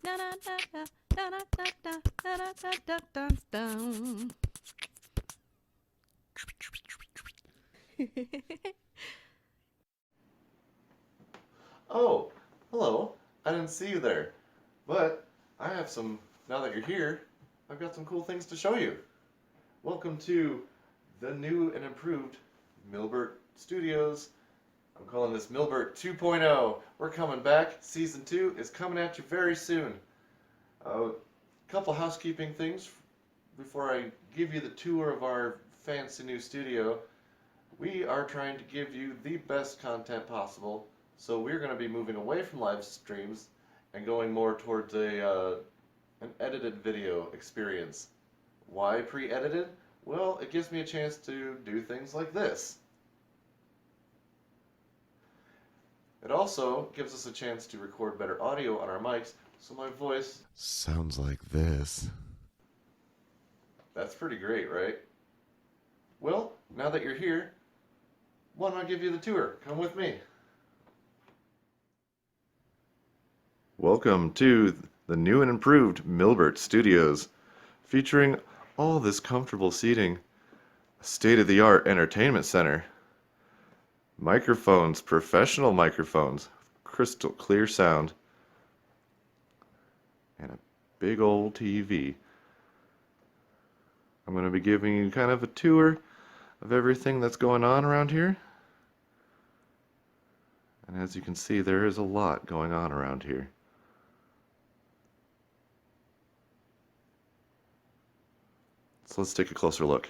Oh, hello. I didn't see you there. But I have some, now that you're here, I've got some cool things to show you. Welcome to the new and improved Milburt Studios. I'm calling this Milburt 2.0. We're coming back. Season 2 is coming at you very soon. A couple housekeeping things before I give you the tour of our fancy new studio. We are trying to give you the best content possible, so we're going to be moving away from live streams and going more towards an edited video experience. Why pre-edited? Well, it gives me a chance to do things like this. It also gives us a chance to record better audio on our mics, so my voice sounds like this. That's pretty great, right? Well, now that you're here, why don't I give you the tour? Come with me. Welcome to the new and improved Milburt Studios, featuring all this comfortable seating, a state-of-the-art entertainment center, microphones, professional microphones, crystal clear sound, and a big old TV. I'm going to be giving you kind of a tour of everything that's going on around here. And as you can see, there is a lot going on around here. So let's take a closer look.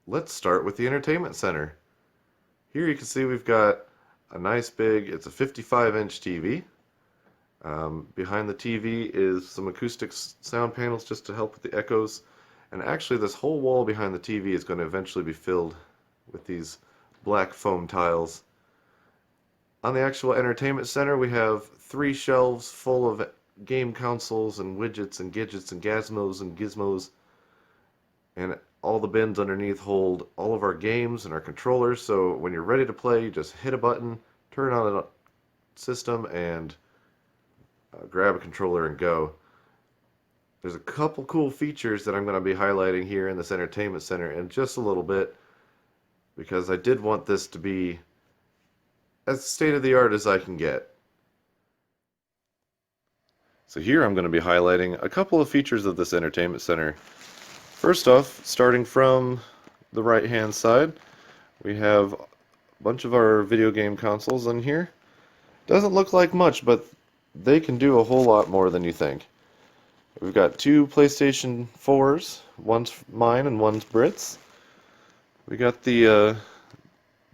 Let's start with the entertainment center. Here you can see we've got a nice big, it's a 55-inch TV. Behind the TV is some acoustic sound panels just to help with the echoes. And actually this whole wall behind the TV is going to eventually be filled with these black foam tiles. On the actual entertainment center we have 3 shelves full of game consoles and widgets and gadgets and gizmos, and all the bins underneath hold all of our games and our controllers, so when you're ready to play you just hit a button, turn on a system, and grab a controller and go. There's a couple cool features that I'm going to be highlighting here in this entertainment center in just a little bit, because I did want this to be as state-of-the-art as I can get. So here I'm going to be highlighting a couple of features of this entertainment center. First off, starting from the right hand side, we have a bunch of our video game consoles in here. Doesn't look like much, but they can do a whole lot more than you think. We've got 2 PlayStation 4s, one's mine and one's Brit's. We got the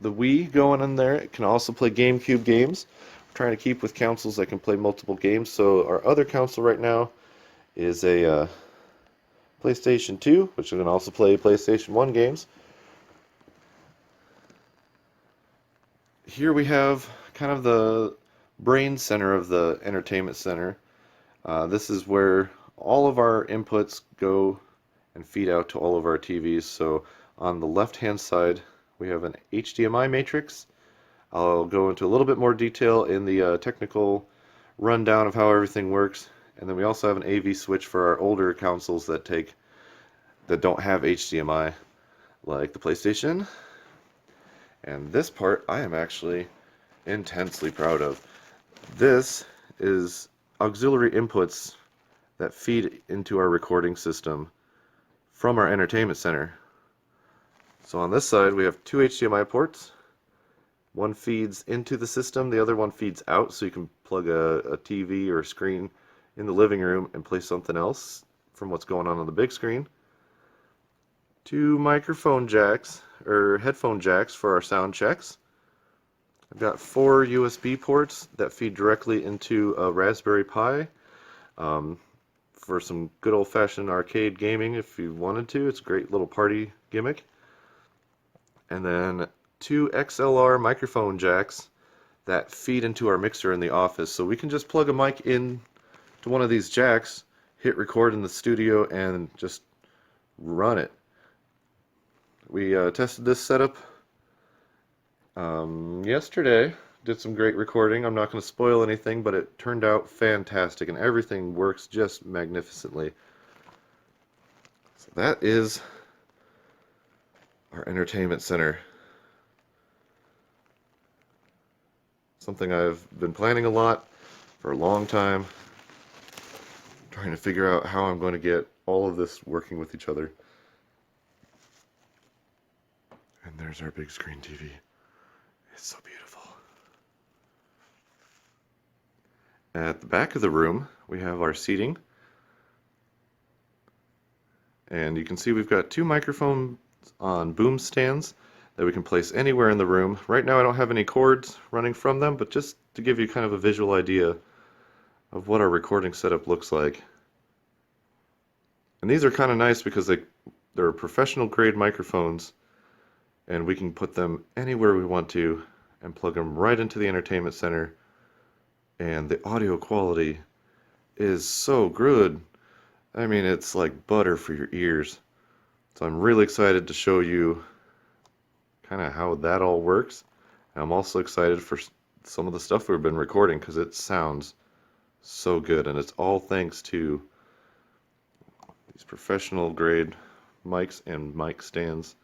Wii going in there. It can also play GameCube games. We're trying to keep with consoles that can play multiple games, so our other console right now is a PlayStation 2, which can also play PlayStation 1 games. Here we have kind of the brain center of the entertainment center. This is where all of our inputs go and feed out to all of our TVs. So on the left hand side we have an HDMI matrix. I'll go into a little bit more detail in the technical rundown of how everything works. And then we also have an AV switch for our older consoles that don't have HDMI, like the PlayStation. And this part I am actually intensely proud of. This is auxiliary inputs that feed into our recording system from our entertainment center. So on this side we have 2 HDMI ports. One feeds into the system, the other one feeds out, so you can plug a TV or a screen in the living room and play something else from what's going on the big screen. 2 microphone jacks, or headphone jacks for our sound checks. I've got 4 USB ports that feed directly into a Raspberry Pi for some good old-fashioned arcade gaming if you wanted to. It's a great little party gimmick. And then 2 XLR microphone jacks that feed into our mixer in the office. So we can just plug a mic in to one of these jacks, hit record in the studio, and just run it. We tested this setup yesterday, did some great recording. I'm not going to spoil anything, but it turned out fantastic and everything works just magnificently. So that is our entertainment center. Something I've been planning a lot for a long time, trying to figure out how I'm going to get all of this working with each other. And there's our big screen TV. It's so beautiful. At the back of the room, we have our seating. And you can see we've got two microphones on boom stands that we can place anywhere in the room. Right now I don't have any cords running from them, but just to give you kind of a visual idea of what our recording setup looks like. And these are kind of nice because they're professional grade microphones, and we can put them anywhere we want to and plug them right into the entertainment center, and the audio quality is so good. I mean, it's like butter for your ears. So I'm really excited to show you kind of how that all works. And I'm also excited for some of the stuff we've been recording because it sounds so good, and it's all thanks to these professional grade mics and mic stands.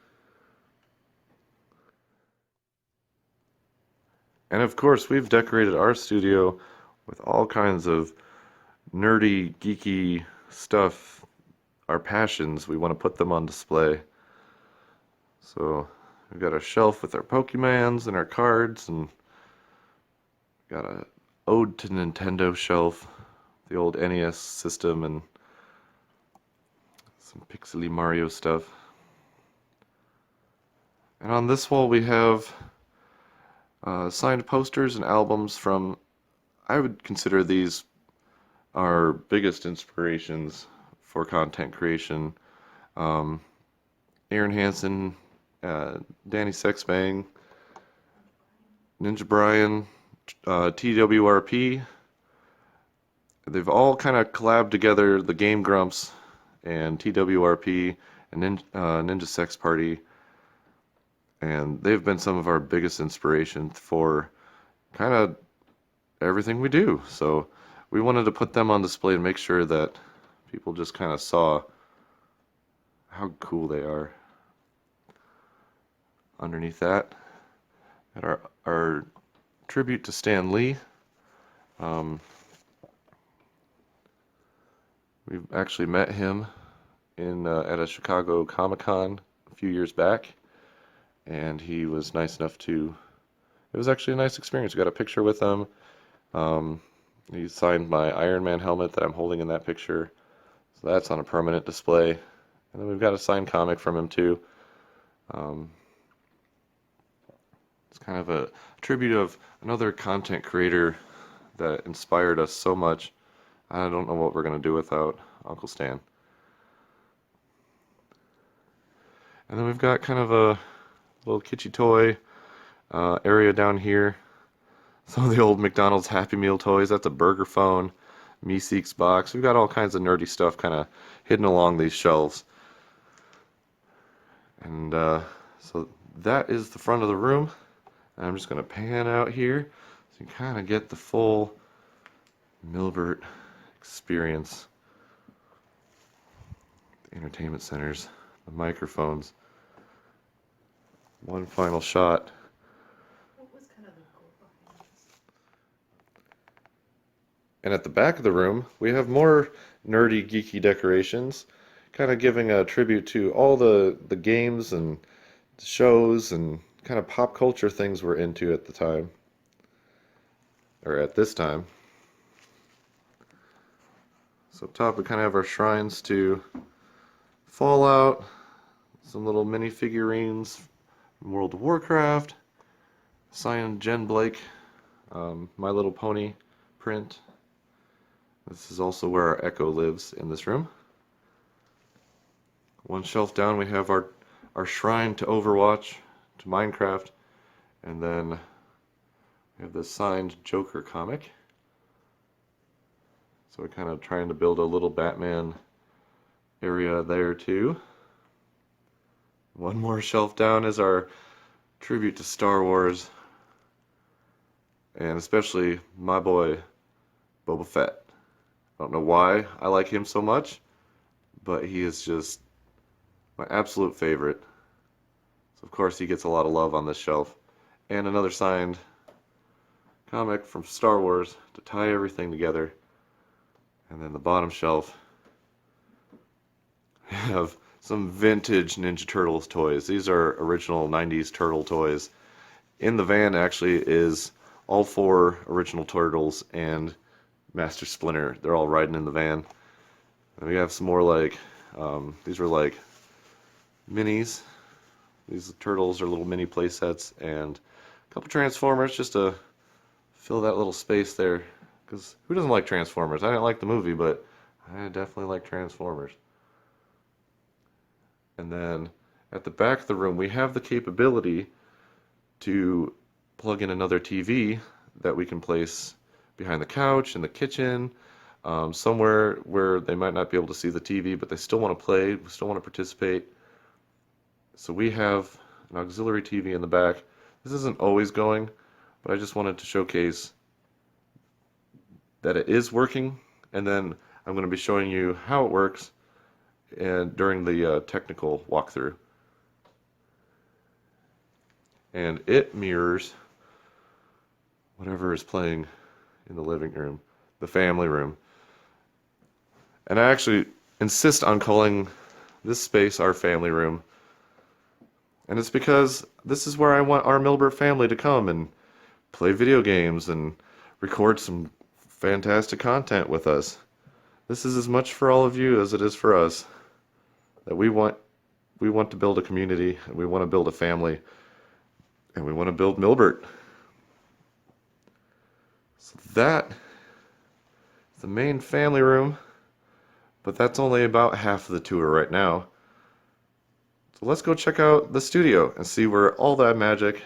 And of course, we've decorated our studio with all kinds of nerdy, geeky stuff, our passions. We want to put them on display. So we've got a shelf with our Pokemans and our cards, and got a ode to Nintendo shelf, the old NES system, and some pixely Mario stuff. And on this wall we have signed posters and albums from, I would consider these our biggest inspirations for content creation. Aaron Hansen, Danny Sexbang, Ninja Brian, TWRP. They've all kind of collabed together, the Game Grumps and TWRP and Ninja Sex Party. And they've been some of our biggest inspiration for kind of everything we do. So we wanted to put them on display and make sure that people just kind of saw how cool they are. Underneath that, at our tribute to Stan Lee. We've actually met him at a Chicago Comic-Con a few years back, and he was nice enough to. It was actually a nice experience. We got a picture with him. He signed my Iron Man helmet that I'm holding in that picture, so that's on a permanent display. And then we've got a signed comic from him too. It's kind of a tribute of another content creator that inspired us so much. I don't know what we're going to do without Uncle Stan. And then we've got kind of a little kitschy toy area down here. Some of the old McDonald's Happy Meal toys. That's a burger phone, Meeseeks box. We've got all kinds of nerdy stuff kind of hidden along these shelves. And so that is the front of the room. And I'm just going to pan out here so you kind of get the full Milburt experience. The entertainment centers, the microphones. One final shot. What was kind of the goal behind this? And at the back of the room, we have more nerdy, geeky decorations, kind of giving a tribute to all the games and shows and kind of pop culture things we're into at the time, or at this time. So up top we kind of have our shrines to Fallout, some little mini figurines from World of Warcraft, signed Jen Blake, My Little Pony print. This is also where our Echo lives in this room. One shelf down we have our shrine to Overwatch, to Minecraft, and then we have the signed Joker comic. So we're kind of trying to build a little Batman area there too. One more shelf down is our tribute to Star Wars. and especially my boy Boba Fett. I don't know why I like him so much, but he is just my absolute favorite. So of course he gets a lot of love on this shelf. And another signed comic from Star Wars to tie everything together. And then the bottom shelf, we have some vintage Ninja Turtles toys. These are original 90s turtle toys. In the van actually is all 4 original Turtles and Master Splinter. They're all riding in the van. And we have some more like, these are like minis. These turtles are little mini play sets, and a couple Transformers just to fill that little space there. Because who doesn't like Transformers? I didn't like the movie, but I definitely like Transformers. And then at the back of the room, we have the capability to plug in another TV that we can place behind the couch, in the kitchen, somewhere where they might not be able to see the TV, but they still want to play, still want to participate. So we have an auxiliary TV in the back. This isn't always going, but I just wanted to showcase that it is working, and then I'm going to be showing you how it works and during the technical walkthrough. And it mirrors whatever is playing in the living room, the family room. And I actually insist on calling this space our family room. And it's because this is where I want our Milburt family to come and play video games and record some fantastic content with us. This is as much for all of you as it is for us. That we want to build a community, and we want to build a family, and we want to build Milburt. So that is the main family room, but that's only about half of the tour right now. So let's go check out the studio and see where all that magic,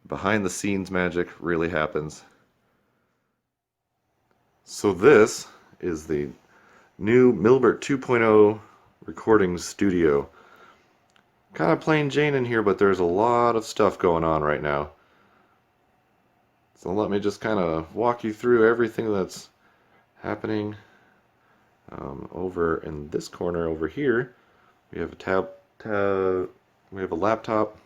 behind the scenes magic, really happens. So this is the new Milburt 2.0 recording studio. Kind of plain Jane in here, but there's a lot of stuff going on right now. So let me just kind of walk you through everything that's happening. Over in this corner over here, we have we have a laptop,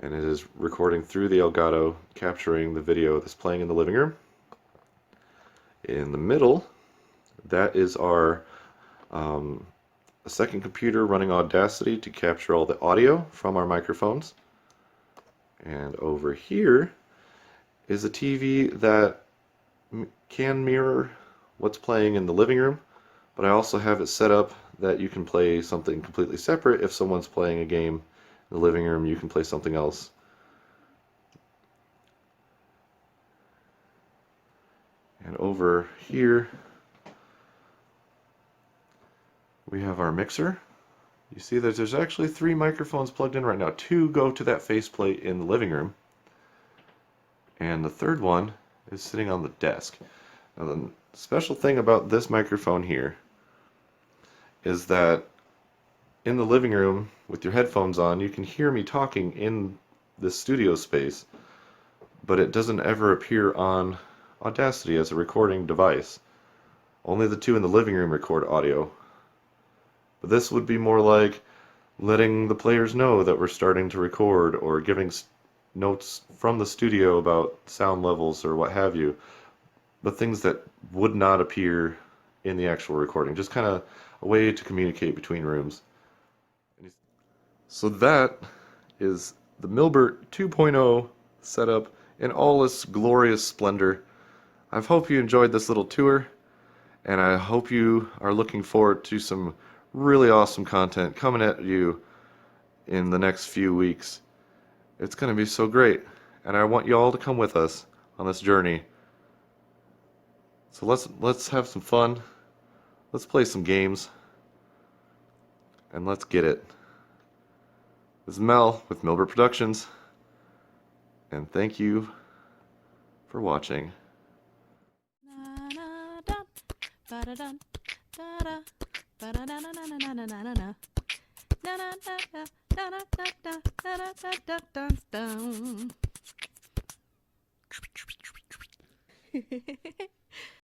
and it is recording through the Elgato, capturing the video that's playing in the living room. In the middle, that is our a second computer running Audacity to capture all the audio from our microphones. And over here is a TV that can mirror what's playing in the living room, but I also have it set up that you can play something completely separate. If someone's playing a game in the living room, you can play something else. And over here we have our mixer. You see that there's actually 3 microphones plugged in right now. 2 go to that faceplate in the living room, and the third one is sitting on the desk. Now the special thing about this microphone here is that in the living room with your headphones on, you can hear me talking in this studio space, but it doesn't ever appear on Audacity as a recording device. Only the 2 in the living room record audio. But this would be more like letting the players know that we're starting to record, or giving notes from the studio about sound levels or what have you, but things that would not appear in the actual recording. Just kind of a way to communicate between rooms. So that is the Milburt 2.0 setup in all its glorious splendor. I hope you enjoyed this little tour, and I hope you are looking forward to some really awesome content coming at you in the next few weeks. It's going to be so great, and I want you all to come with us on this journey. So let's have some fun. Let's play some games, and let's get it. This is Mel with Milburt Productions, and thank you for watching.